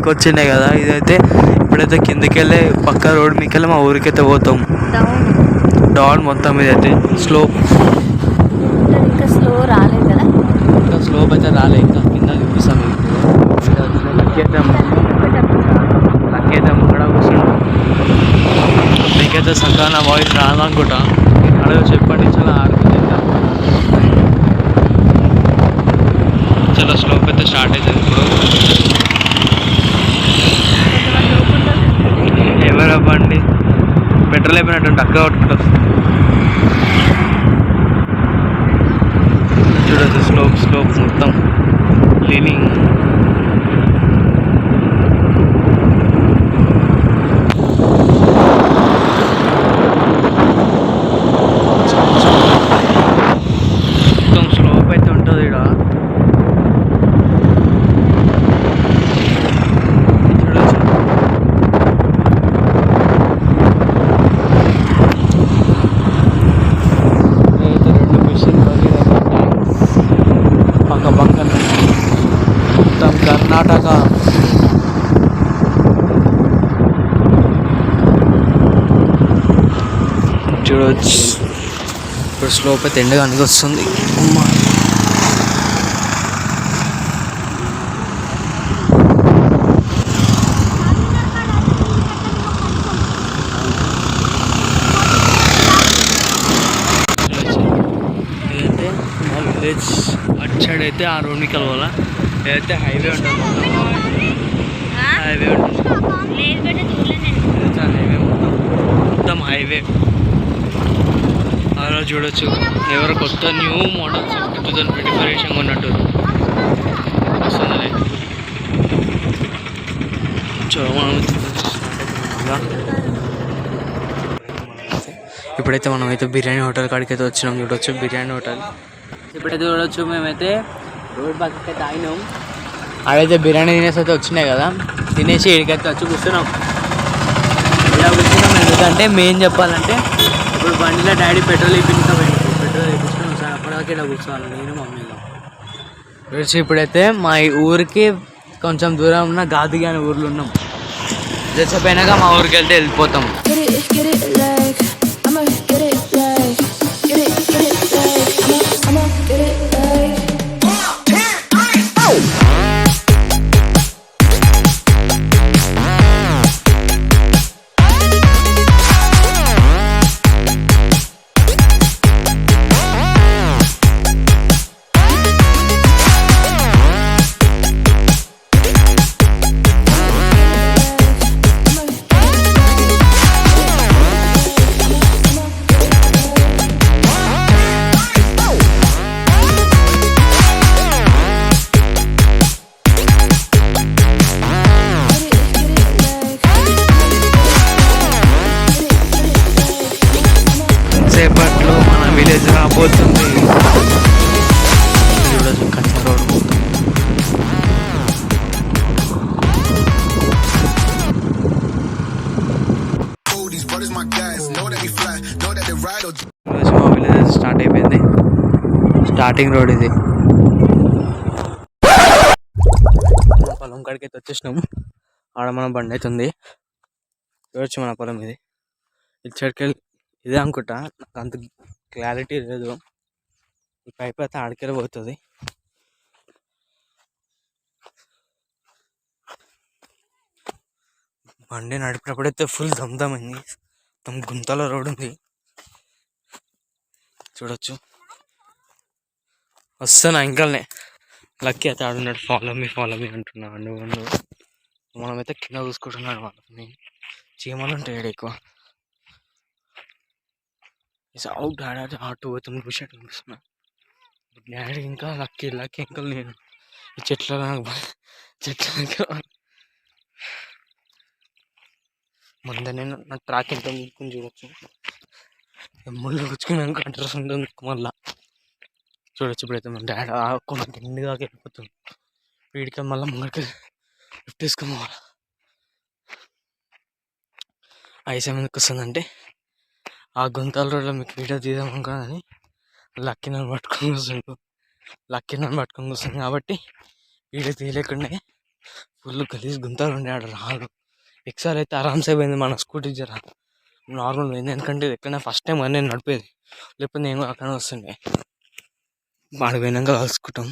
పైకి వచ్చినాయి కదా. ఇదైతే ఇప్పుడైతే కిందకి వెళ్ళి పక్క రోడ్ మీకు వెళ్ళి మా ఊరికైతే పోతాం. డౌన్ మొత్తం ఇదైతే స్లోప్. ఇంకా స్లో రాలేదు కదా, ఇంకా స్లోప్ అయితే రాలే. ఇంకా కింద చూపిస్తాం లక్కీ అయితే ముంగడ కూర్చుంటాం. మీకైతే సగ్గా నా వాయిస్ రాదనుకుంటా. అడవి చెప్పండి చాలా ఆడుతుంది. చాలా స్లోప్ అయితే స్టార్ట్ అవుతుంది ఇప్పుడు. ఎవరో బండి పెట్రోల్ అయిపోయినట్టు అక్క కొట్టుకుంటూ చూడచ్చు. స్లోప్ మొత్తం క్లీనింగ్. మొత్తం స్లోప్ అయితే ఉంటుంది ఇక్కడ. చూడచ్చు అయితే రెండు మిషన్ పక్క పక్కన మొత్తం కర్ణాటక. చూడవచ్చు ఇప్పుడు స్లోప్ అయితే ఎండగా వస్తుంది. ఇదైతే మా విలేజ్ అటు సైడ్ అయితే ఆ రోడ్ మీకల్ వల్ల ఏదైతే హైవే ఉంటుంది. హైవే ఉంటుంది. హైవే మొత్తం హైవే. అలా చూడొచ్చు. ఎవరో కొత్త న్యూ మోడల్స్ 2024 రేషన్ ఉన్నట్టు వస్తుంది. ఇప్పుడైతే మనమైతే బిర్యానీ హోటల్ కాడికి అయితే వచ్చినాం. చూడొచ్చు బిర్యానీ హోటల్. ఇప్పుడైతే చూడొచ్చు మేమైతే రోడ్ పక్కకి అయితే ఆగినాం. ఆడైతే బిర్యానీ తినేసి అయితే వచ్చినాయి కదా, తినేసి ఇక్కడికైతే వచ్చి కూర్చున్నాం. ఇలా కూర్చున్నాం ఎందుకంటే మెయిన్ చెప్పాలంటే ఇప్పుడు బండిలో డాడీ పెట్రోల్ వేయించుకోవాలి. పెట్రోల్ వేయించుకొని సార్ అప్పటిదాకా ఇలా కూర్చోవాలి నేను మమ్మీలో. వచ్చి ఇప్పుడైతే మా ఊరికి కొంచెం దూరం ఉన్న గాదిగి అనే ఊర్లో ఉన్నాం. చచ్చిపోయినాక మా ఊరికి వెళ్తే వెళ్ళిపోతాం. సేపట్లో మన విలేజ్ రాబోతుంది. చూడచ్చు కచ్చా రోడ్ మొత్తం. మా విలేజ్ స్టార్ట్ అయిపోయింది. స్టార్టింగ్ రోడ్ ఇది. పొలం కాడికి అయితే వచ్చేసినాము. ఆడ మన బండి అవుతుంది. చూడొచ్చు మన పొలం ఇది. ఇటు సైడ్కి ఇదే అనుకుంటా, నాకు అంత క్లారిటీ లేదు. ఈ పైప్ అయితే ఆడికెళ్ళి పోతుంది. బండి నడిపినప్పుడైతే ఫుల్ దమ్దమైంది. మొత్తం గుంతల రోడ్ ఉంది. చూడొచ్చు వస్తాను ఇంకల్నే. లక్కీ అయితే ఆడున్నాడు. ఫాలో మీ అంటున్నాడు. నువ్వు మనమైతే కింద చూసుకుంటున్నాడు. వాళ్ళని చీమలు ఉంటాయి ఎక్కువ. అవుట్ డాడీ ఆటో పోతుంది. చూసేట్టు కనిపిస్తున్నా డాడీ ఇంకా లక్కీ ఇంకా నేను ఈ చెట్ల ముందే నేను నా ట్రాక్ ఎంత ముక్కుని చూడొచ్చు. ముళ్ళు గుచ్చుకున్నాక అడ్రస్ ఉంటుంది మళ్ళా. చూడొచ్చు ఇప్పుడైతే మన డాడీ కొంచెం కింది దాకా వెళ్ళిపోతుంది. వీడికి మళ్ళీ ముంగడికి లిఫ్ట్ తీసుకుని పోవాలి. ఐసం ఎందుకు వస్తుందంటే ఆ గుంతల రోడ్లో మీకు వీడియో తీద్దామనుకోని లక్కీ నన్ను పట్టుకొని వస్తుంది కాబట్టి వీడియో తీయలేకుండా ఫుల్ గలీజ్ గుంతలు ఉండే ఆడ రాళ్ళు. ఎక్సార్ అయితే ఆరామ్సే పోయింది మన స్కూటీ జర నార్మల్ పోయింది, ఎందుకంటే ఎక్కడైనా ఫస్ట్ టైం అని నేను నడిపేది, లేకపోతే నేను అక్కడ వస్తుండే. వాడు పోయినాక కలుసుకుంటాం.